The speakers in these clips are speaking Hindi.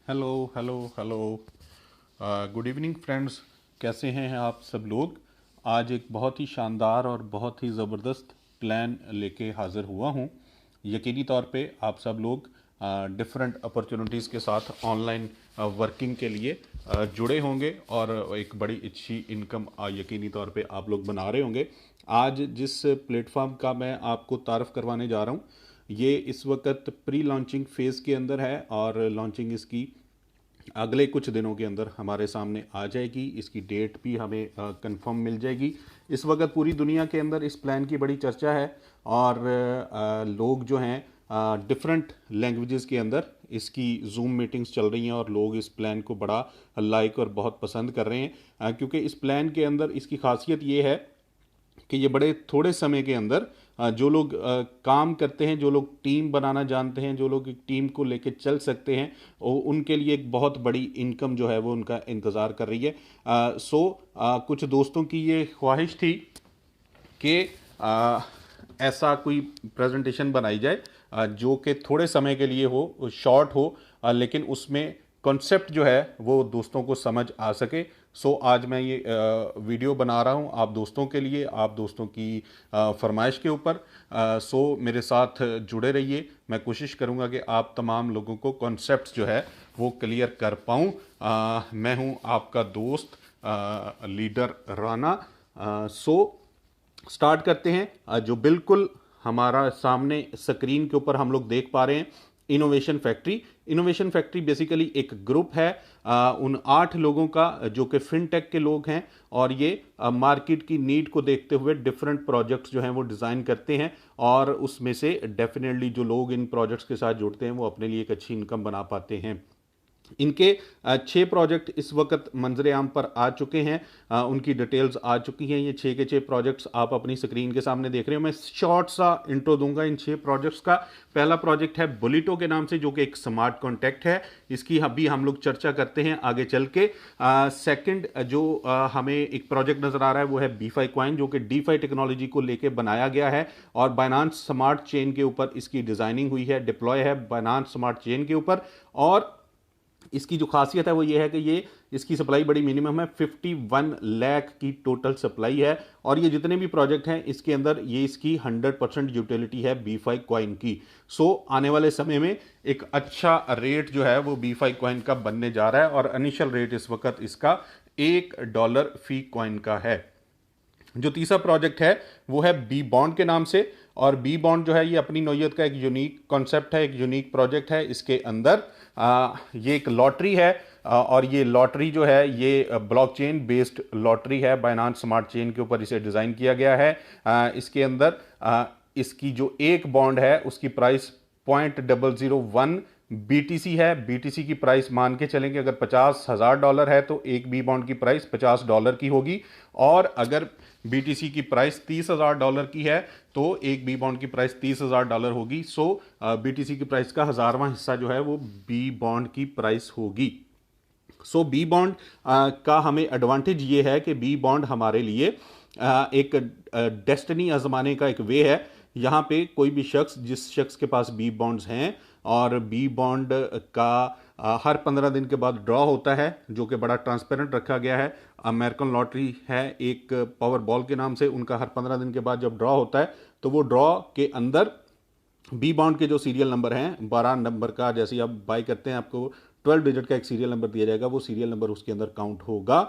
Hello hello hello. Good evening friends. कैसे हैं आप सब लोग। आज एक बहुत ही शानदार और बहुत ही ज़बरदस्त प्लान लेके हाज़िर हुआ हूँ। यकीनी तौर पे आप सब लोग डिफरेंट अपॉर्चुनिटीज़ के साथ ऑनलाइन वर्किंग के लिए जुड़े होंगे और एक बड़ी अच्छी इनकम यकीनी तौर पे आप लोग बना रहे होंगे। आज जिस प्लेटफॉर्म का मैं आपको तारफ़ करवाने जा रहा हूँ, ये इस वक्त प्री लॉन्चिंग फ़ेज़ के अंदर है और लॉन्चिंग इसकी अगले कुछ दिनों के अंदर हमारे सामने आ जाएगी। इसकी डेट भी हमें कंफर्म मिल जाएगी। इस वक्त पूरी दुनिया के अंदर इस प्लान की बड़ी चर्चा है और लोग जो हैं डिफरेंट लैंग्वेजेस के अंदर इसकी जूम मीटिंग्स चल रही हैं और लोग इस प्लान को बड़ा लाइक और बहुत पसंद कर रहे हैं, क्योंकि इस प्लान के अंदर इसकी खासियत ये है कि ये बड़े थोड़े समय के अंदर जो लोग काम करते हैं, जो लोग टीम बनाना जानते हैं, जो लोग एक टीम को लेके चल सकते हैं, उनके लिए एक बहुत बड़ी इनकम जो है वो उनका इंतज़ार कर रही है। कुछ दोस्तों की ये ख्वाहिश थी कि ऐसा कोई प्रेजेंटेशन बनाई जाए जो कि थोड़े समय के लिए हो, शॉर्ट हो, लेकिन उसमें कॉन्सेप्ट जो है वो दोस्तों को समझ आ सके। आज मैं ये वीडियो बना रहा हूँ आप दोस्तों के लिए, आप दोस्तों की फरमाइश के ऊपर। मेरे साथ जुड़े रहिए। मैं कोशिश करूँगा कि आप तमाम लोगों को कॉन्सेप्ट जो है वो क्लियर कर पाऊँ। मैं हूँ आपका दोस्त लीडर राना। स्टार्ट करते हैं। जो बिल्कुल हमारा सामने स्क्रीन के ऊपर हम लोग देख पा रहे हैं, innovation factory. Innovation factory basically एक ग्रुप है उन 8 लोगों का जो कि फिनटेक के लोग हैं और ये मार्केट की नीड को देखते हुए डिफरेंट प्रोजेक्ट्स जो हैं वो डिज़ाइन करते हैं और उसमें से डेफिनेटली जो लोग इन प्रोजेक्ट्स के साथ जुड़ते हैं वो अपने लिए एक अच्छी इनकम बना पाते हैं। इनके 6 प्रोजेक्ट इस वक्त मंजर आम पर आ चुके हैं, उनकी डिटेल्स आ चुकी हैं। ये 6 के 6 प्रोजेक्ट्स आप अपनी स्क्रीन के सामने देख रहे हो। मैं शॉर्ट सा इंट्रो दूंगा इन 6 प्रोजेक्ट्स का। पहला प्रोजेक्ट है बुलिटो के नाम से, जो कि एक स्मार्ट कॉन्टैक्ट है। इसकी अभी हम लोग चर्चा करते हैं आगे चल के। सेकंड जो हमें एक प्रोजेक्ट नजर आ रहा है वो है बीफाई कॉइन, जो कि डीफाई टेक्नोलॉजी को लेकर बनाया गया है और बाइनांस स्मार्ट चेन के ऊपर इसकी डिजाइनिंग हुई है, डिप्लॉय है बाइनांस स्मार्ट चेन के ऊपर। और इसकी जो खासियत है वो ये है कि ये इसकी सप्लाई बड़ी मिनिमम है, 51 लाख की टोटल सप्लाई है। और ये जितने भी प्रोजेक्ट हैं इसके अंदर ये इसकी 100% यूटिलिटी है बी5 कॉइन की। आने वाले समय में एक अच्छा रेट जो है वो बी5 कॉइन का बनने जा रहा है और इनिशियल रेट इस वक्त इसका $1 फी कॉइन का है। जो तीसरा प्रोजेक्ट है वो है बी बॉन्ड के नाम से। और बी बॉन्ड जो है ये अपनी नौयत का एक यूनिक कॉन्सेप्ट है, एक यूनिक प्रोजेक्ट है। इसके अंदर ये एक लॉटरी है और ये लॉटरी जो है ये ब्लॉकचेन बेस्ड लॉटरी है। बाइनांस स्मार्ट चेन के ऊपर इसे डिज़ाइन किया गया है। इसके अंदर इसकी जो एक बॉन्ड है उसकी प्राइस 0.001 बीटीसी है। बीटीसी की प्राइस मान के चलेंगे, अगर $50,000 है तो एक बी बॉन्ड की प्राइस $50 की होगी। और अगर बीटीसी की प्राइस $30,000 की है तो एक बी बॉन्ड की प्राइस $30,000 होगी। बीटीसी की प्राइस का 1000वां हिस्सा जो है वो बी बॉन्ड की प्राइस होगी। बी बॉन्ड का हमें एडवांटेज ये है कि बी बॉन्ड हमारे लिए एक डेस्टिनी आजमाने का एक वे है। यहाँ पे कोई भी शख्स, जिस शख्स के पास बी बॉन्ड्स हैं और बी बॉन्ड का हर 15 दिन के बाद ड्रॉ होता है, जो कि बड़ा ट्रांसपेरेंट रखा गया है। अमेरिकन लॉटरी है एक पावर बॉल के नाम से, उनका हर 15 दिन के बाद जब ड्रॉ होता है तो वो ड्रॉ के अंदर बी बॉन्ड के जो सीरियल नंबर हैं 12 नंबर का, जैसे आप बाई करते हैं आपको 12 डिजिट का एक सीरियल नंबर दिया जाएगा, वो सीरियल नंबर उसके अंदर काउंट होगा।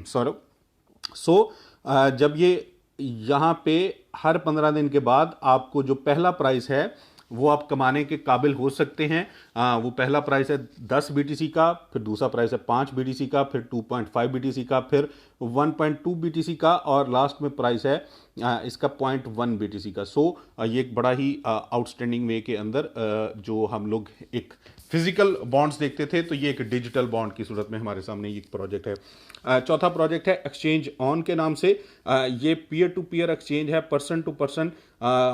सॉरी। जब ये यहाँ पे हर 15 दिन के बाद आपको जो पहला प्राइस है वो आप कमाने के काबिल हो सकते हैं। वो पहला प्राइस है 10 बीटीसी का, फिर दूसरा प्राइस है 5 बीटीसी का, फिर 2.5 बीटीसी का, फिर 1.2 बीटीसी का और लास्ट में प्राइस है इसका 0.1 बीटीसी का। ये एक बड़ा ही आउटस्टैंडिंग वे के अंदर जो हम लोग एक फिजिकल बॉन्ड्स देखते थे, तो ये एक डिजिटल बॉन्ड की सूरत में हमारे सामने ये प्रोजेक्ट है। चौथा प्रोजेक्ट है एक्सचेंज ऑन के नाम से। ये पीयर टू पीयर एक्सचेंज है, पर्सन टू पर्सन।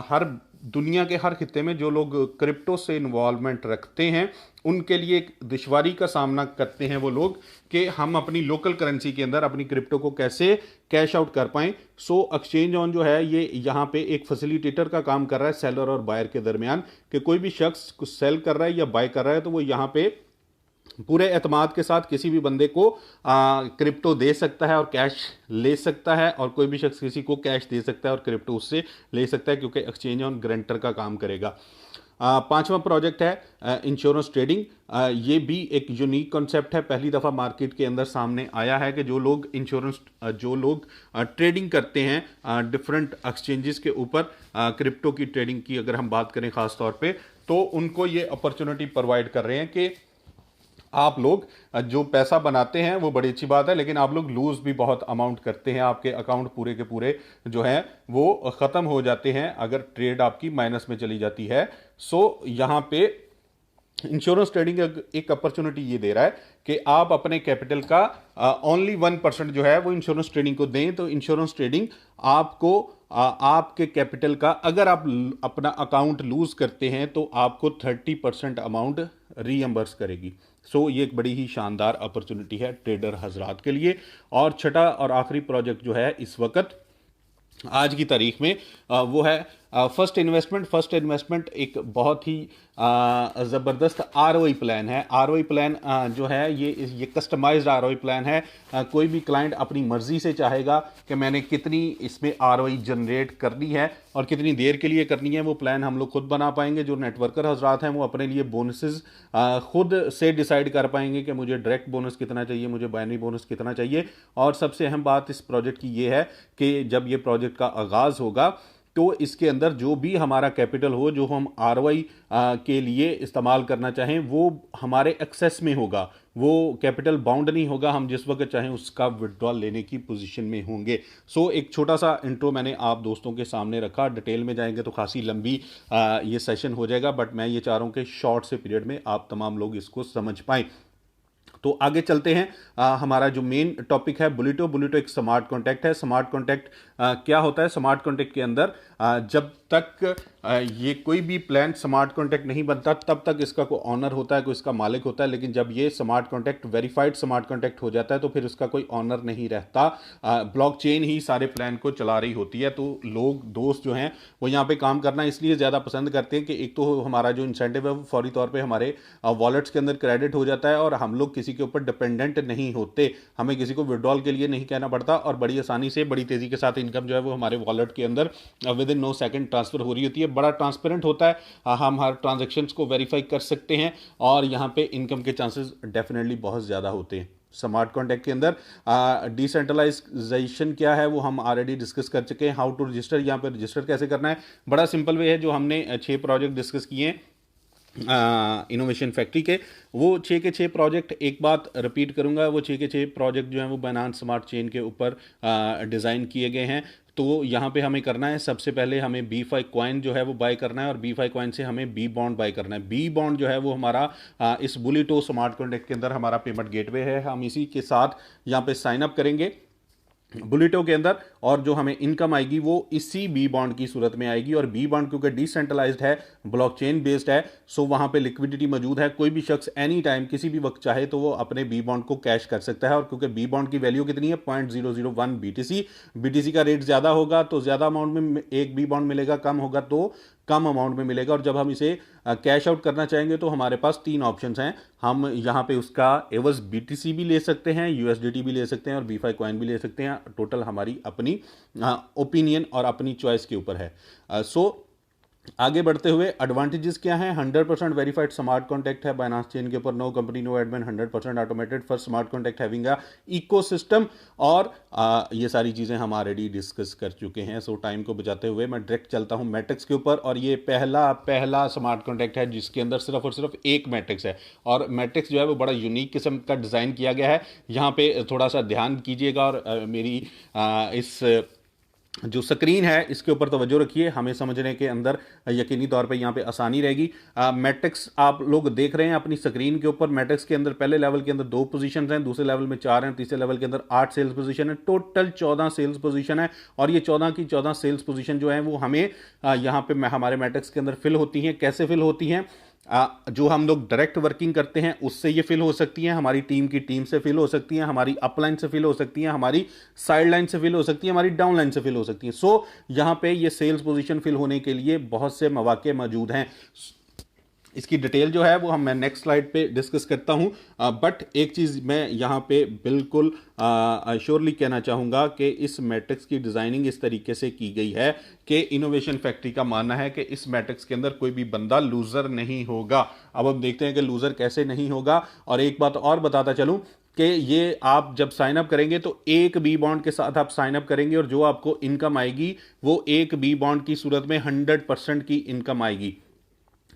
हर दुनिया के हर खित्ते में जो लोग क्रिप्टो से इन्वॉल्वमेंट रखते हैं उनके लिए एक दुश्वारी का सामना करते हैं वो लोग कि हम अपनी लोकल करेंसी के अंदर अपनी क्रिप्टो को कैसे कैश आउट कर पाएं। एक्सचेंज ऑन जो है ये यहाँ पे एक फैसिलिटेटर का काम कर रहा है सेलर और बायर के दरमियान, कि कोई भी शख्स कुछ सेल कर रहा है या बाय कर रहा है तो वो यहाँ पे पूरे एतमाद के साथ किसी भी बंदे को क्रिप्टो दे सकता है और कैश ले सकता है, और कोई भी शख्स किसी को कैश दे सकता है और क्रिप्टो उससे ले सकता है, क्योंकि एक्सचेंज ऑन गारंटर का काम करेगा। पांचवा प्रोजेक्ट है इंश्योरेंस ट्रेडिंग। ये भी एक यूनिक कॉन्सेप्ट है, पहली दफ़ा मार्केट के अंदर सामने आया है कि जो लोग ट्रेडिंग करते हैं डिफरेंट एक्सचेंजेस के ऊपर, क्रिप्टो की ट्रेडिंग की अगर हम बात करें ख़ास तौर पे, तो उनको ये अपॉर्चुनिटी प्रोवाइड कर रहे हैं कि आप लोग जो पैसा बनाते हैं वो बड़ी अच्छी बात है, लेकिन आप लोग लूज भी बहुत अमाउंट करते हैं, आपके अकाउंट पूरे के पूरे जो हैं वो ख़त्म हो जाते हैं अगर ट्रेड आपकी माइनस में चली जाती है। सो यहाँ पे इंश्योरेंस ट्रेडिंग एक अपॉर्चुनिटी ये दे रहा है कि आप अपने कैपिटल का ओनली 1% जो है वो इंश्योरेंस ट्रेडिंग को दें, तो इंश्योरेंस ट्रेडिंग आपको आपके कैपिटल का, अगर आप अपना अकाउंट लूज करते हैं तो आपको 30% अमाउंट रीएम्बर्स करेगी। सो ये एक बड़ी ही शानदार अपॉर्चुनिटी है ट्रेडर हजरात के लिए। और छठा और आखिरी प्रोजेक्ट जो है इस वक्त आज की तारीख में वो है फर्स्ट इन्वेस्टमेंट। फर्स्ट इन्वेस्टमेंट एक बहुत ही ज़बरदस्त आरओई प्लान है। आरओई प्लान जो है ये कस्टमाइज्ड आरओई प्लान है। कोई भी क्लाइंट अपनी मर्जी से चाहेगा कि मैंने कितनी इसमें आरओई जनरेट करनी है और कितनी देर के लिए करनी है, वो प्लान हम लोग खुद बना पाएंगे। जो नेटवर्कर हजरात हैं वो अपने लिए बोनसेस खुद से डिसाइड कर पाएंगे कि मुझे डायरेक्ट बोनस कितना चाहिए, मुझे बाइनरी बोनस कितना चाहिए। और सबसे अहम बात इस प्रोजेक्ट की ये है कि जब ये प्रोजेक्ट का आगाज़ होगा तो इसके अंदर जो भी हमारा कैपिटल हो, जो हम आरओआई के लिए इस्तेमाल करना चाहें, वो हमारे एक्सेस में होगा, वो कैपिटल बाउंड नहीं होगा, हम जिस वक्त चाहें उसका विड्रॉल लेने की पोजीशन में होंगे। सो एक छोटा सा इंट्रो मैंने आप दोस्तों के सामने रखा। डिटेल में जाएंगे तो खासी लंबी ये सेशन हो जाएगा, बट मैं ये चाह रहा हूँ कि शॉर्ट से पीरियड में आप तमाम लोग इसको समझ पाएँ। तो आगे चलते हैं। हमारा जो मेन टॉपिक है बुलेटो। बुलेटो एक स्मार्ट कॉन्ट्रैक्ट है। स्मार्ट कॉन्ट्रैक्ट क्या होता है? स्मार्ट कॉन्ट्रैक्ट के अंदर जब तक ये कोई भी प्लान स्मार्ट कॉन्ट्रैक्ट नहीं बनता तब तक इसका कोई ऑनर होता है, कोई इसका मालिक होता है, लेकिन जब ये smart contract verified smart contract हो जाता है तो फिर उसका कोई ऑनर नहीं रहता। ब्लॉकचेन ही सारे प्लान को चला रही होती है। तो लोग दोस्त जो हैं वो यहाँ पे काम करना इसलिए ज़्यादा पसंद करते हैं कि एक तो हमारा जो इंसेंटिव है वो फौरी तौर पर हमारे वॉलेट्स के अंदर क्रेडिट हो जाता है और हम लोग किसी के ऊपर डिपेंडेंट नहीं होते, हमें किसी को विड्रॉल के लिए नहीं कहना पड़ता और बड़ी आसानी से बड़ी तेज़ी के साथ इनकम जो है वो हमारे वॉलेट के अंदर विद इन 9 सेकंड ट्रांसफर हो रही होती है। बड़ा ट्रांसपेरेंट होता है, हम हर ट्रांजैक्शंस को वेरीफाई कर सकते हैं और यहाँ पे इनकम के चांसेस डेफिनेटली बहुत ज़्यादा होते हैं। स्मार्ट कॉन्ट्रैक्ट के अंदर डिसेंट्रलाइजेशन क्या है वो हम ऑलरेडी डिस्कस कर चुके हैं। हाउ टू रजिस्टर, यहाँ पे रजिस्टर कैसे करना है, बड़ा सिंपल वे है। जो हमने 6 प्रोजेक्ट डिस्कस किए हैं इनोवेशन फैक्ट्री के, वो 6 के 6 प्रोजेक्ट, एक बात रिपीट करूंगा, वो 6 के 6 प्रोजेक्ट जो हैं वो बाइनेंस स्मार्ट चेन के ऊपर डिज़ाइन किए गए हैं। तो यहाँ पे हमें करना है, सबसे पहले हमें B5 कॉइन जो है वो बाय करना है और B5 कॉइन से हमें B बॉन्ड बाय करना है। B बॉन्ड जो है वो हमारा इस बुलेटो स्मार्ट कॉन्ट्रैक्ट के अंदर हमारा पेमेंट गेटवे है। हम इसी के साथ यहाँ पे साइन अप करेंगे बुलेटो के अंदर और जो हमें इनकम आएगी वो इसी बी बॉन्ड की सूरत में आएगी। और बी बॉन्ड क्योंकि डिसेंट्रलाइज्ड है, ब्लॉकचेन बेस्ड है, सो वहां पे लिक्विडिटी मौजूद है। कोई भी शख्स एनी टाइम किसी भी वक्त चाहे तो वो अपने बी बॉन्ड को कैश कर सकता है। और क्योंकि बी बॉन्ड की वैल्यू कितनी है 0.001 BTC का रेट ज़्यादा होगा तो ज़्यादा अमाउंट में एक बी बॉन्ड मिलेगा, कम होगा तो कम अमाउंट में मिलेगा। और जब हम इसे कैश आउट करना चाहेंगे तो हमारे पास 3 ऑप्शंस हैं। हम यहाँ पे उसका एवज BTC भी ले सकते हैं, USDT भी ले सकते हैं और B5 कॉइन भी ले सकते हैं। टोटल हमारी अपनी ओपिनियन और अपनी चॉइस के ऊपर है। सो आगे बढ़ते हुए एडवांटेजेस क्या हैं? 100% वेरीफाइड स्मार्ट कॉन्ट्रैक्ट है बाइनेंस चेन के ऊपर, no company no admin, 100% automated for smart contract having a ecosystem. और ये सारी चीज़ें हम ऑलरेडी डिस्कस कर चुके हैं। सो टाइम को बचाते हुए मैं डायरेक्ट चलता हूं मैट्रिक्स के ऊपर। और ये पहला स्मार्ट कॉन्ट्रैक्ट है जिसके अंदर सिर्फ और सिर्फ एक मैट्रिक्स है। और मैट्रिक्स जो है वो बड़ा यूनिक किस्म का डिज़ाइन किया गया है। यहाँ पे थोड़ा सा ध्यान कीजिएगा और मेरी इस जो स्क्रीन है इसके ऊपर तवज्जो रखिए, हमें समझने के अंदर यकीनी तौर पे यहाँ पे आसानी रहेगी। मैट्रिक्स आप लोग देख रहे हैं अपनी स्क्रीन के ऊपर। मैट्रिक्स के अंदर पहले लेवल के अंदर 2 पोजीशन हैं, दूसरे लेवल में 4 हैं, तीसरे लेवल के अंदर 8 सेल्स पोजीशन है, टोटल 14 सेल्स पोजीशन है। और ये 14 की 14 सेल्स पोजीशन जो है वो हमें यहाँ पे हमारे मैट्रिक्स के अंदर फिल होती हैं। कैसे फिल होती हैं? जो हम लोग डायरेक्ट वर्किंग करते हैं उससे ये फिल हो सकती हैं, हमारी टीम की टीम से फिल हो सकती हैं, हमारी अपलाइन से फिल हो सकती हैं, हमारी साइड लाइन से फिल हो सकती है, हमारी डाउन लाइन से फिल हो सकती है। सो यहाँ पे ये सेल्स पोजीशन फिल होने के लिए बहुत से मौके मौजूद हैं। इसकी डिटेल जो है वो मैं नेक्स्ट स्लाइड पे डिस्कस करता हूं, बट एक चीज़ मैं यहाँ पे बिल्कुल श्योरली कहना चाहूँगा कि इस मैट्रिक्स की डिज़ाइनिंग इस तरीके से की गई है कि इनोवेशन फैक्ट्री का मानना है कि इस मैट्रिक्स के अंदर कोई भी बंदा लूज़र नहीं होगा। अब हम देखते हैं कि लूज़र कैसे नहीं होगा। और एक बात और बताता चलूँ कि ये आप जब साइन अप करेंगे तो एक बी बॉन्ड के साथ आप साइन अप करेंगे और जो आपको इनकम आएगी वो एक बी बॉन्ड की सूरत में 100% की इनकम आएगी।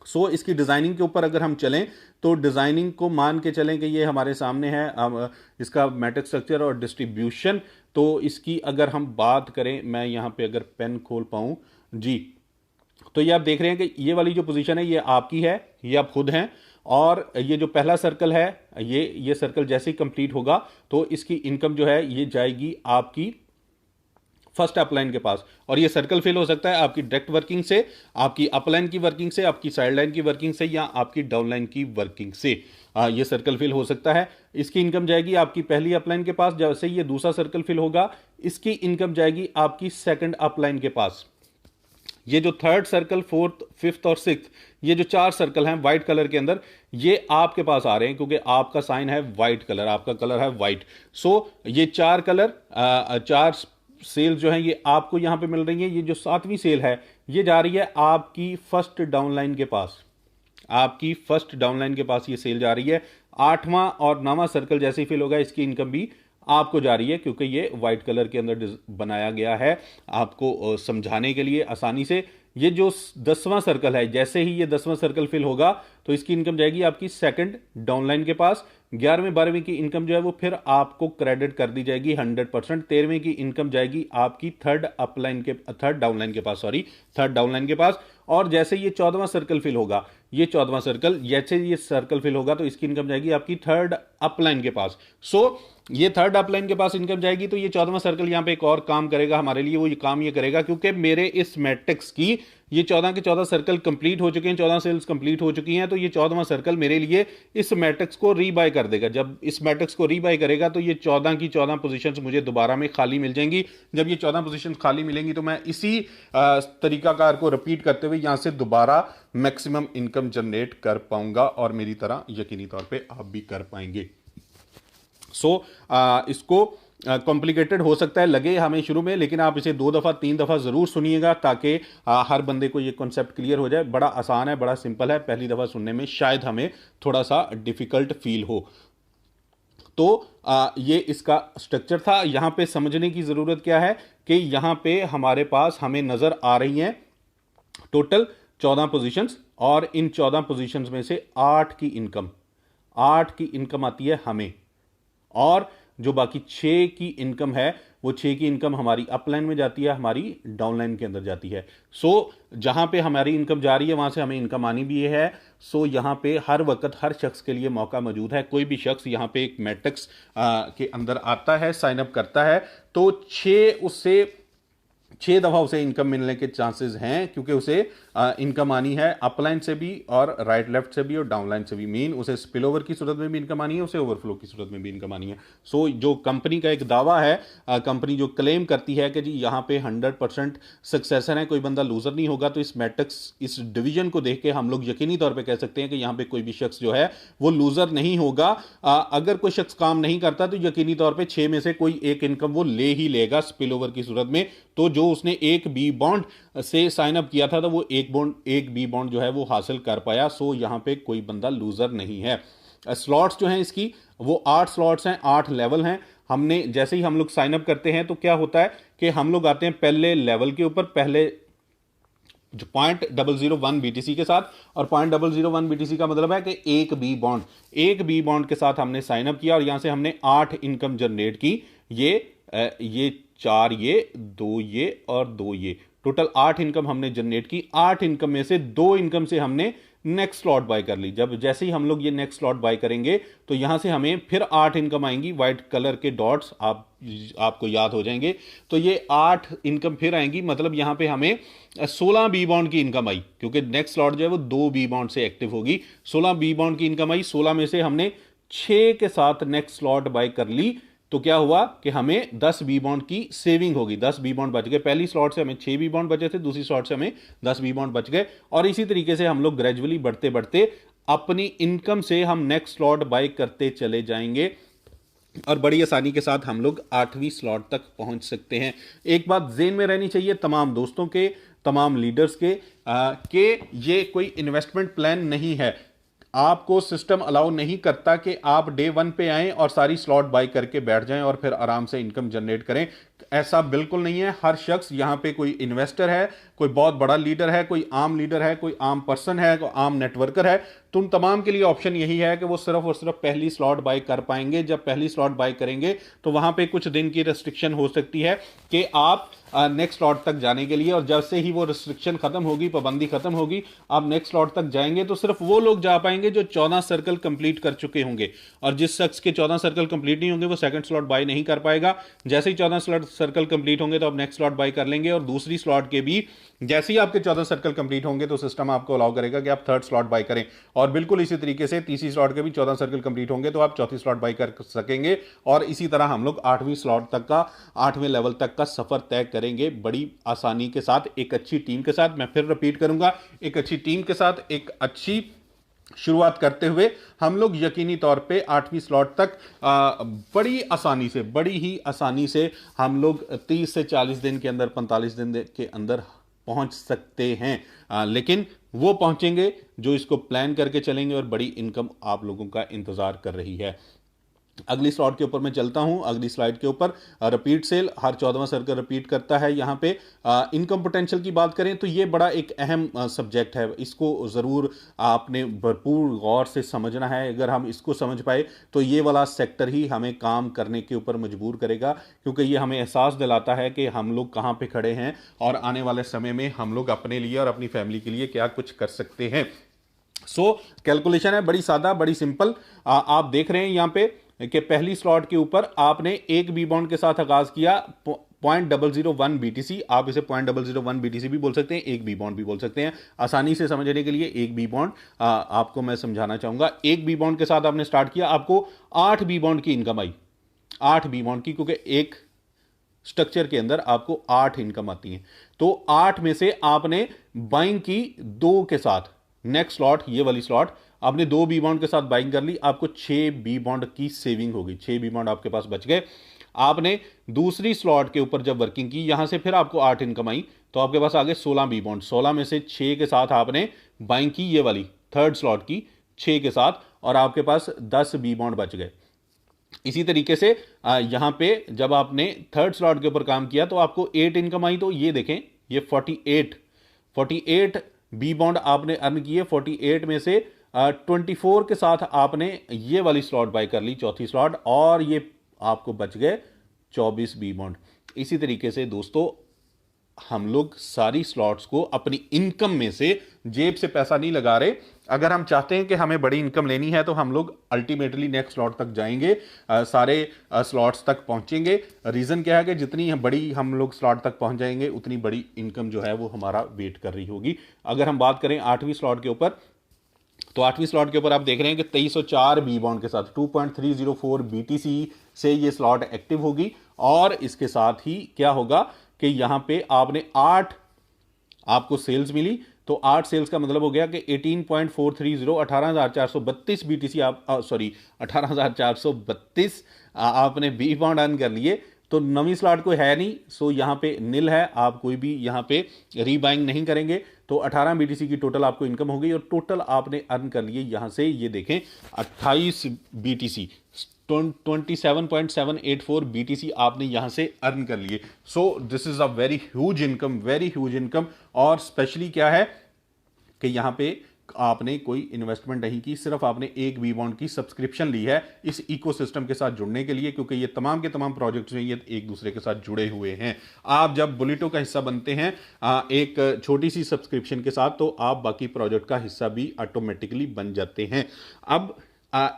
सो इसकी डिज़ाइनिंग के ऊपर अगर हम चलें तो डिज़ाइनिंग को मान के चलें कि ये हमारे सामने है इसका मैट्रिक्स स्ट्रक्चर और डिस्ट्रीब्यूशन। तो इसकी अगर हम बात करें, मैं यहाँ पे अगर पेन खोल पाऊँ जी, तो ये आप देख रहे हैं कि ये वाली जो पोजीशन है ये आपकी है, ये आप खुद हैं। और ये जो पहला सर्कल है, ये सर्कल जैसे ही कंप्लीट होगा तो इसकी इनकम जो है ये जाएगी आपकी फर्स्ट अपलाइन के पास। और ये सर्कल फिल हो सकता है आपकी डायरेक्ट वर्किंग से, आपकी अपलाइन की वर्किंग से, आपकी साइड लाइन की वर्किंग से, या आपकी डाउनलाइन की वर्किंग से। ये सर्कल फिल हो सकता है। इसकी इनकम जाएगी आपकी पहली अपलाइन के पास। जैसे ये दूसरा सर्कल फिल होगा इसकी इनकम जाएगी आपकी सेकंड अपलाइन के पास। ये जो थर्ड सर्कल, फोर्थ, फिफ्थ और सिक्स्थ, ये जो 4 सर्कल हैं व्हाइट कलर के अंदर, ये आपके पास आ रहे हैं क्योंकि आपका साइन है व्हाइट कलर, आपका कलर है व्हाइट। सो ये 4 कलर, 4 सेल जो है ये आपको यहां पे मिल रही है। ये जो 7वीं सेल है ये जा रही है आपकी फर्स्ट डाउनलाइन के पास, आपकी फर्स्ट डाउनलाइन के पास ये सेल जा रही है। 8वां और 9वां सर्कल जैसे ही फिल होगा इसकी इनकम भी आपको जा रही है क्योंकि ये व्हाइट कलर के अंदर बनाया गया है आपको समझाने के लिए आसानी से। ये जो 10वां सर्कल है, जैसे ही ये 10वां सर्कल फिल होगा तो इसकी इनकम जाएगी आपकी सेकंड डाउनलाइन के पास। 11वें 12वें की इनकम जो है वो फिर आपको क्रेडिट कर दी जाएगी 100%। 13वें की इनकम जाएगी आपकी थर्ड डाउनलाइन के पास, थर्ड डाउनलाइन के पास। और जैसे ये 14वां सर्कल फिल होगा, ये 14वां सर्कल जैसे ये सर्कल फिल होगा तो इसकी इनकम जाएगी आपकी थर्ड अपलाइन के पास। सो ये थर्ड अपलाइन के पास इनकम जाएगी। तो ये 14वां सर्कल यहां पे एक और काम करेगा हमारे लिए। वो ये काम ये करेगा क्योंकि मेरे इस मैट्रिक्स की ये 14 के 14 सर्कल कंप्लीट हो चुके हैं, 14 सेल्स कंप्लीट हो चुकी हैं। तो ये 14वां सर्कल मेरे लिए इस मैट्रिक्स को रीबाय कर देगा। जब इस मैट्रिक्स को रीबाय करेगा तो ये 14 की 14 पोजीशंस मुझे दोबारा में खाली मिल जाएंगी। जब ये 14 पोजीशन खाली मिलेंगी तो मैं इसी तरीकाकार को रिपीट करते हुए यहां से दोबारा मैक्सिमम इनकम जनरेट कर पाऊंगा और मेरी तरह यकीनी तौर पर आप भी कर पाएंगे। इसको कॉम्प्लिकेटेड हो सकता है लगे हमें शुरू में, लेकिन आप इसे 2 दफा 3 दफा जरूर सुनिएगा ताकि हर बंदे को ये कॉन्सेप्ट क्लियर हो जाए। बड़ा आसान है, बड़ा सिंपल है, पहली दफा सुनने में शायद हमें थोड़ा सा डिफिकल्ट फील हो। तो ये इसका स्ट्रक्चर था। यहां पे समझने की जरूरत क्या है कि यहां पे हमारे पास हमें नजर आ रही हैं टोटल 14 पोजीशंस, और इन 14 पोजीशंस में से 8 की इनकम आती है हमें, और जो बाकी 6 की इनकम है वो 6 की इनकम हमारी अपलाइन में जाती है, हमारी डाउनलाइन के अंदर जाती है। जहां पे हमारी इनकम जा रही है वहां से हमें इनकम आनी भी है। यहां पे हर वक्त हर शख्स के लिए मौका मौजूद है। कोई भी शख्स यहां पे एक मैट्रिक्स के अंदर आता है, साइन अप करता है, तो 6 दफा उसे इनकम मिलने के चांसेस हैं क्योंकि उसे इनकम आनी है अपलाइन से भी और राइट लेफ्ट से भी और डाउनलाइन से भी। मीन उसे स्पिल ओवर की सूरत में भी इनकम आनी है, उसे ओवरफ्लो की सूरत में भी इनकम आनी है। जो कंपनी का एक दावा है, कंपनी जो क्लेम करती है कि जी यहाँ पे 100% सक्सेसर है, कोई बंदा लूजर नहीं होगा, तो इस मैट्रिक्स, इस डिवीजन को देख के हम लोग यकीनी तौर पर कह सकते हैं कि यहाँ पे कोई भी शख्स जो है वो लूजर नहीं होगा। अगर कोई शख्स काम नहीं करता तो यकीनी तौर पर 6 में से कोई एक इनकम वो ले ही लेगा स्पिल ओवर की सूरत में। तो जो उसने एक बी बॉन्ड से साइन अप किया था तो वो एक बी बॉन्ड जो है वो हासिल कर पाया। यहां पे कोई बंदा लूजर नहीं है। स्लॉट्स जो हैं इसकी वो 8 स्लॉट्स हैं, 8 लेवल हैं। हमने जैसे ही हम लोग साइन अप करते हैं तो क्या होता है कि हम लोग आते हैं पहले लेवल के ऊपर, पहले जो 0.001 BTC के साथ, और 0.001 BTC का मतलब है कि एक बी बॉन्ड के साथ हमने साइन अप किया और यहां से हमने 8 इनकम जनरेट की। ये 4 ये 2 ये और 2 ये, टोटल 8 इनकम हमने जनरेट की। 8 इनकम में से 2 इनकम से हमने नेक्स्ट स्लॉट बाय कर ली। जब जैसे ही हम लोग ये नेक्स्ट स्लॉट बाय करेंगे तो यहां से हमें फिर 8 इनकम आएंगी। व्हाइट कलर के डॉट्स आपको याद हो जाएंगे। तो ये 8 इनकम फिर आएंगी, मतलब यहां पे हमें 16 बी बॉन्ड की इनकम आई क्योंकि नेक्स्ट स्लॉट जो है वो 2 बी बॉन्ड से एक्टिव होगी। 16 बी बॉन्ड की इनकम आई। 16 में से हमने 6 के साथ नेक्स्ट स्लॉट बाय कर ली। तो क्या हुआ कि हमें 10 बी बॉन्ड की सेविंग होगी, 10 बी बॉन्ड बच गए। पहली स्लॉट से हमें 6 बी बॉन्ड बचे थे, दूसरी स्लॉट से हमें 10 बी बॉन्ड बच गए। और इसी तरीके से हम लोग ग्रेजुअली बढ़ते बढ़ते अपनी इनकम से हम नेक्स्ट स्लॉट बाय करते चले जाएंगे और बड़ी आसानी के साथ हम लोग 8वीं स्लॉट तक पहुंच सकते हैं। एक बात ज़हन में रहनी चाहिए तमाम दोस्तों के, तमाम लीडर्स के ये कोई इन्वेस्टमेंट प्लान नहीं है। आपको सिस्टम अलाउ नहीं करता कि आप डे 1 पे आएं और सारी स्लॉट बाय करके बैठ जाएं और फिर आराम से इनकम जनरेट करें। ऐसा बिल्कुल नहीं है। हर शख्स यहां पे कोई इन्वेस्टर है, कोई बहुत बड़ा लीडर है, कोई आम लीडर है, कोई आम पर्सन है, कोई आम नेटवर्कर है। तुम तमाम के लिए ऑप्शन यही है कि वो सिर्फ और सिर्फ पहली स्लॉट बाय कर पाएंगे। जब पहली स्लॉट बाय करेंगे तो वहां पे कुछ दिन की रेस्ट्रिक्शन हो सकती है कि आप नेक्स्ट स्लॉट तक जाने के लिए, और जब से ही वो रिस्ट्रिक्शन खत्म होगी, पाबंदी खत्म होगी, आप नेक्स्ट स्लॉट तक जाएंगे तो सिर्फ वो लोग जा पाएंगे जो 14 सर्कल कंप्लीट कर चुके होंगे। और जिस शख्स के 14 सर्कल कंप्लीट नहीं होंगे वो सेकंड स्लॉट बाय नहीं कर पाएगा। जैसे ही 14 स्लॉट सर्कल कंप्लीट होंगे तो आप नेक्स्ट स्लॉट बाय कर लेंगे, और दूसरी स्लॉट के भी जैसे ही आपके 14 सर्कल कंप्लीट होंगे तो सिस्टम आपको अलाउ करेगा कि आप थर्ड स्लॉट बाय करें। और बिल्कुल इसी तरीके से तीसरी स्लॉट के भी 14 सर्कल कंप्लीट होंगे तो आप चौथी स्लॉट बाय कर सकेंगे। और इसी तरह हम लोग 8वीं स्लॉट तक का, 8वें लेवल तक का सफर तय करेंगे बड़ी आसानी के साथ, एक अच्छी टीम के साथ। मैं फिर रिपीट करूंगा, एक अच्छी टीम के साथ, एक अच्छी शुरुआत करते हुए हम लोग यकीनी तौर पे 8वीं स्लॉट तक बड़ी आसानी से, बड़ी ही आसानी से हम लोग 30 से 40 दिन के अंदर, 45 दिन के अंदर पहुंच सकते हैं। लेकिन वो पहुंचेंगे जो इसको प्लान करके चलेंगे, और बड़ी इनकम आप लोगों का इंतजार कर रही है। अगली स्लॉट के ऊपर मैं चलता हूं, अगली स्लाइड के ऊपर। रिपीट सेल हर 14वां सर्कल रिपीट करता है। यहां पे इनकम पोटेंशियल की बात करें तो ये बड़ा एक अहम सब्जेक्ट है। इसको ज़रूर आपने भरपूर गौर से समझना है। अगर हम इसको समझ पाए तो ये वाला सेक्टर ही हमें काम करने के ऊपर मजबूर करेगा, क्योंकि ये हमें एहसास दिलाता है कि हम लोग कहाँ पे खड़े हैं और आने वाले समय में हम लोग अपने लिए और अपनी फैमिली के लिए क्या कुछ कर सकते हैं। कैलकुलेशन है बड़ी सादा, बड़ी सिंपल। आप देख रहे हैं यहां पे कि पहली स्लॉट के ऊपर आपने एक बी बॉन्ड के साथ आगाज किया, 0.001 BTC। आप इसे 0.001 BTC भी बोल सकते हैं, एक बी बॉन्ड भी बोल सकते हैं। आसानी से समझने के लिए एक बी बॉन्ड आपको मैं समझाना चाहूंगा। एक बी बॉन्ड के साथ आपने स्टार्ट किया, आपको 8 बी बॉन्ड की इनकम आई, 8 बी बॉन्ड की, क्योंकि एक स्ट्रक्चर के अंदर आपको 8 इनकम आती है। तो 8 में से आपने बाइंग की 2 के साथ, नेक्स्ट स्लॉट ये वाली स्लॉट आपने 2 बी बॉन्ड के साथ बाइंग कर ली, आपको 6 बी बॉन्ड की सेविंग हो गई, 6 बी बॉन्ड आपके पास बच गए। आपने दूसरी स्लॉट के ऊपर जब वर्किंग की, यहां से फिर आपको 8 इनकम आई, तो आपके पास आ गए 16 बी बॉन्ड। 16 में से 6 के साथ आपने बाइंग की, ये वाली थर्ड स्लॉट की 6 के साथ, और आपके पास 10 बी बॉन्ड बच गए। इसी तरीके से यहां पे जब आपने थर्ड स्लॉट के ऊपर काम किया तो आपको 8 इनकम आई। तो ये देखें, ये 48 बी बॉन्ड आपने अर्न किए। 48 में से 24 के साथ आपने ये वाली स्लॉट बाय कर ली, चौथी स्लॉट, और ये आपको बच गए 24 बी बॉन्ड। इसी तरीके से दोस्तों हम लोग सारी स्लॉट्स को अपनी इनकम में से, जेब से पैसा नहीं लगा रहे। अगर हम चाहते हैं कि हमें बड़ी इनकम लेनी है तो हम लोग अल्टीमेटली नेक्स्ट स्लॉट तक जाएंगे, सारे स्लॉट्स तक पहुंचेंगे। रीजन क्या है कि जितनी बड़ी हम लोग स्लॉट तक पहुंच जाएंगे उतनी बड़ी इनकम जो है वो हमारा वेट कर रही होगी। अगर हम बात करें 8वीं स्लॉट के ऊपर, तो 8वीं स्लॉट के ऊपर आप देख रहे हैं कि 2304 बी बॉन्ड के साथ 2.304 BTC से ये स्लॉट एक्टिव होगी। और इसके साथ ही क्या होगा कि यहां पे आपने 8 आपको सेल्स मिली, तो 8 सेल्स का मतलब हो गया कि 18.430 18,432 BTC आप 18,432 आपने बी बॉन्ड अर्न कर लिए। तो नवी स्लॉट कोई है नहीं, सो यहां पे निल है, आप कोई भी यहां पे रीबाइंग नहीं करेंगे। तो 18 BTC की टोटल आपको इनकम हो गई, और टोटल आपने अर्न कर लिए यहां से, ये देखें 28 BTC, 27.784 BTC आपने यहां से अर्न कर लिए। So this is a very huge income, very huge income. और स्पेशली क्या है कि यहां पे आपने कोई इन्वेस्टमेंट नहीं की, सिर्फ आपने एक बी बॉन्ड की सब्सक्रिप्शन ली है इस इकोसिस्टम के साथ जुड़ने के लिए, क्योंकि ये तमाम के तमाम प्रोजेक्ट्स में ये एक दूसरे के साथ जुड़े हुए हैं। आप जब बुलेटो का हिस्सा बनते हैं एक छोटी सी सब्सक्रिप्शन के साथ, तो आप बाकी प्रोजेक्ट का हिस्सा भी ऑटोमेटिकली बन जाते हैं। अब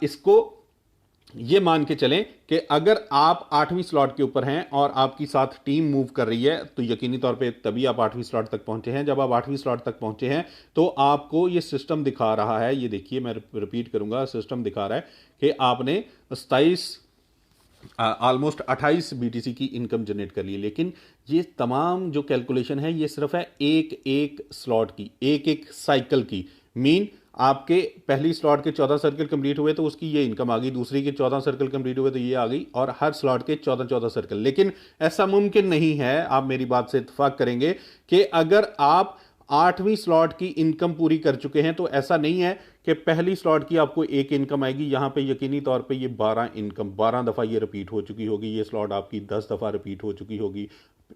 इसको ये मान के चलें कि अगर आप 8वीं स्लॉट के ऊपर हैं और आपकी साथ टीम मूव कर रही है, तो यकीनी तौर पे तभी आप 8वीं स्लॉट तक पहुंचे हैं। जब आप 8वीं स्लॉट तक पहुंचे हैं तो आपको ये सिस्टम दिखा रहा है, ये देखिए मैं रिपीट करूंगा, सिस्टम दिखा रहा है कि आपने 27 ऑलमोस्ट 28 बीटीसी की इनकम जनरेट कर ली। लेकिन ये तमाम जो कैलकुलेशन है ये सिर्फ है एक एक स्लॉट की, एक एक साइकिल की। मीन आपके पहली स्लॉट के 14 सर्कल कंप्लीट हुए तो उसकी ये इनकम आ गई, दूसरी के 14 सर्कल कंप्लीट हुए तो ये आ गई, और हर स्लॉट के 14 सर्कल। लेकिन ऐसा मुमकिन नहीं है, आप मेरी बात से इत्तेफाक करेंगे कि अगर आप 8वीं स्लॉट की इनकम पूरी कर चुके हैं तो ऐसा नहीं है कि पहली स्लॉट की आपको एक इनकम आएगी। यहां पे यकीनी तौर पे ये 12 इनकम 12 दफ़ा ये रिपीट हो चुकी होगी, ये स्लॉट आपकी 10 दफ़ा रिपीट हो चुकी होगी,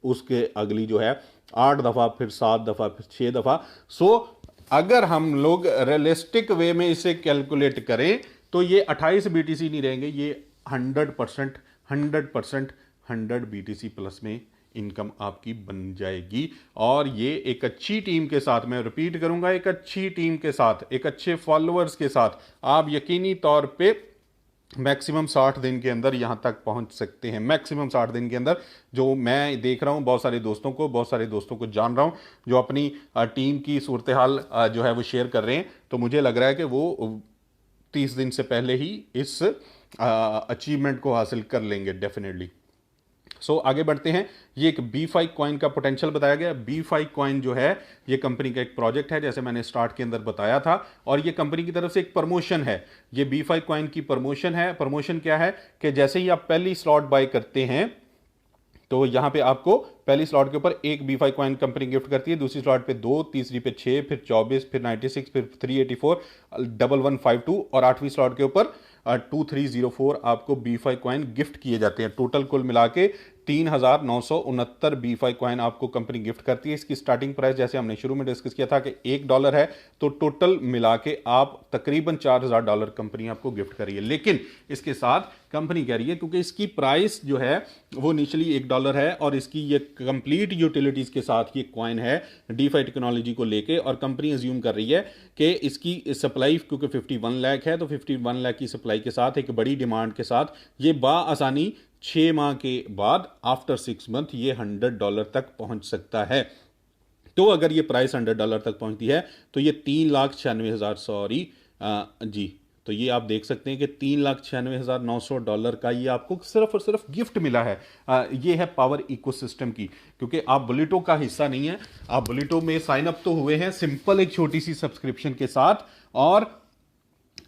उसके अगली जो है 8 दफ़ा, फिर 7 दफ़ा, फिर 6 दफ़ा। सो अगर हम लोग रियलिस्टिक वे में इसे कैलकुलेट करें तो ये 28 बीटीसी नहीं रहेंगे, ये 100% 100% 100 बीटीसी प्लस में इनकम आपकी बन जाएगी। और ये एक अच्छी टीम के साथ, मैं रिपीट करूंगा, एक अच्छी टीम के साथ, एक अच्छे फॉलोअर्स के साथ आप यकीनी तौर पे मैक्सिमम 60 दिन के अंदर यहां तक पहुंच सकते हैं। मैक्सिमम 60 दिन के अंदर, जो मैं देख रहा हूं बहुत सारे दोस्तों को जान रहा हूं जो अपनी टीम की सूरत हाल जो है वो शेयर कर रहे हैं, तो मुझे लग रहा है कि वो 30 दिन से पहले ही इस अचीवमेंट को हासिल कर लेंगे डेफिनेटली। सो आगे बढ़ते हैं। ये एक B5 कॉइन का पोटेंशियल बताया गया। B5 कॉइन जो है ये कंपनी का एक प्रोजेक्ट है, जैसे मैंने स्टार्ट के अंदर बताया था, और ये कंपनी की तरफ से एक प्रमोशन है। ये B5 कॉइन की प्रमोशन है। प्रमोशन क्या है कि जैसे ही आप पहली स्लॉट बाय करते हैं तो यहां पे आपको पहली स्लॉट के ऊपर एक B5 कॉइन कंपनी गिफ्ट करती है, दूसरी स्लॉट पे 2, तीसरी पे 6, फिर 24, फिर 96, फिर 384, 1152, और 8वीं स्लॉट के ऊपर 2304 आपको B5 कॉइन गिफ्ट किए जाते हैं। टोटल कुल मिला के 3969 B5 कॉइन आपको कंपनी गिफ्ट करती है। इसकी स्टार्टिंग प्राइस जैसे हमने शुरू में डिस्कस किया था कि $1 है, तो टोटल मिला के आप तकरीबन $4000 कंपनी आपको गिफ्ट कर रही है। लेकिन इसके साथ कंपनी कह रही है, क्योंकि इसकी प्राइस जो है वो इनिशियली $1 है और इसकी ये कंप्लीट यूटिलिटीज के साथ ये कॉइन है DeFi टेक्नोलॉजी को लेके, और कंपनी अज्यूम कर रही है कि इसकी सप्लाई क्योंकि 51 लाख है, तो 51 लाख की सप्लाई के साथ एक बड़ी डिमांड के साथ ये बाआसानी 6 माह के बाद आफ्टर 6 मंथ ये $100 तक पहुंच सकता है। तो अगर ये प्राइस $100 तक पहुंचती है तो ये 3,96,000 सॉरी जी, तो ये आप देख सकते हैं कि $3,96,900 का ये आपको सिर्फ और सिर्फ गिफ्ट मिला है। ये है पावर इकोसिस्टम की, क्योंकि आप बुलेटो का हिस्सा नहीं है, आप बुलेटो में साइन अप तो हुए हैं सिंपल एक छोटी सी सब्सक्रिप्शन के साथ, और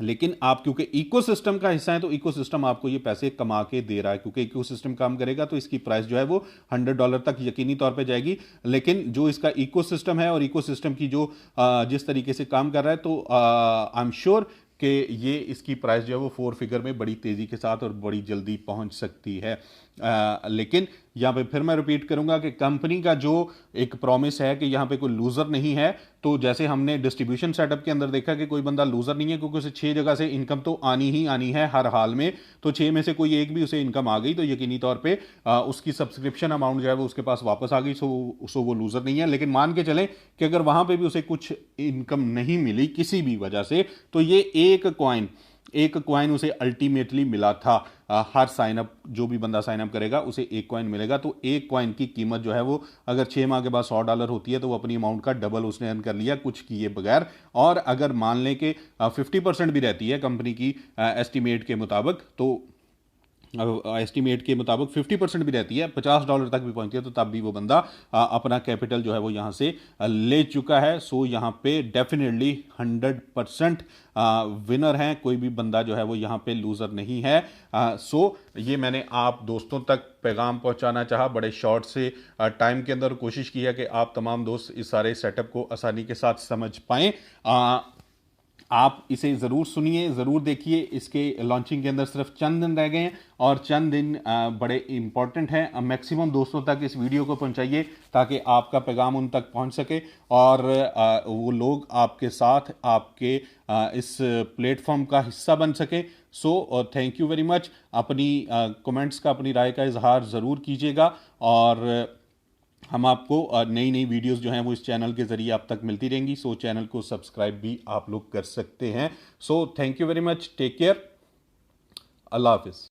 लेकिन आप क्योंकि इकोसिस्टम का हिस्सा है तो इकोसिस्टम आपको ये पैसे कमा के दे रहा है। क्योंकि इकोसिस्टम काम करेगा तो इसकी प्राइस जो है वो $100 तक यकीनी तौर पे जाएगी। लेकिन जो इसका इकोसिस्टम है और इकोसिस्टम की जो जिस तरीके से काम कर रहा है, तो आई एम श्योर कि ये इसकी प्राइस जो है वो 4 फिगर में बड़ी तेजी के साथ और बड़ी जल्दी पहुंच सकती है। लेकिन यहाँ पे फिर मैं रिपीट करूंगा कि कंपनी का जो एक प्रॉमिस है कि यहाँ पे कोई लूजर नहीं है। तो जैसे हमने डिस्ट्रीब्यूशन सेटअप के अंदर देखा कि कोई बंदा लूजर नहीं है, क्योंकि उसे 6 जगह से इनकम तो आनी ही आनी है हर हाल में, तो 6 में से कोई एक भी उसे इनकम आ गई तो यकीनी तौर पे उसकी सब्सक्रिप्शन अमाउंट जो है वो उसके पास वापस आ गई, सो वो लूजर नहीं है। लेकिन मान के चलें कि अगर वहां पे भी उसे कुछ इनकम नहीं मिली किसी भी वजह से, तो ये एक कॉइन उसे अल्टीमेटली मिला था। हर साइनअप, जो भी बंदा साइनअप करेगा उसे एक कॉइन मिलेगा। तो एक कॉइन की कीमत जो है वो अगर 6 माह के बाद $100 होती है तो वो अपनी अमाउंट का डबल उसने अर्न कर लिया कुछ किए बगैर। और अगर मान लें कि 50% भी रहती है कंपनी की एस्टीमेट के मुताबिक, तो एस्टीमेट के मुताबिक 50% भी रहती है, $50 तक भी पहुंचती है, तो तब भी वो बंदा अपना कैपिटल जो है वो यहाँ से ले चुका है। सो यहाँ पे डेफिनेटली 100% विनर हैं, कोई भी बंदा जो है वो यहाँ पे लूजर नहीं है। सो ये मैंने आप दोस्तों तक पैगाम पहुंचाना चाहा बड़े शॉर्ट से टाइम के अंदर। कोशिश की है कि आप तमाम दोस्त इस सारे सेटअप को आसानी के साथ समझ पाएं। आप इसे ज़रूर सुनिए, ज़रूर देखिए। इसके लॉन्चिंग के अंदर सिर्फ चंद दिन रह गए हैं और चंद दिन बड़े इंपॉर्टेंट हैं। मैक्सिमम दोस्तों तक इस वीडियो को पहुंचाइए ताकि आपका पैगाम उन तक पहुंच सके और वो लोग आपके साथ आपके इस प्लेटफॉर्म का हिस्सा बन सके। सो थैंक यू वेरी मच। अपनी कमेंट्स का, अपनी राय का इजहार ज़रूर कीजिएगा और हम आपको नई नई वीडियोस जो हैं वो इस चैनल के ज़रिए आप तक मिलती रहेंगी। सो चैनल को सब्सक्राइब भी आप लोग कर सकते हैं। So thank you very much, take care, अल्लाह हाफिज़।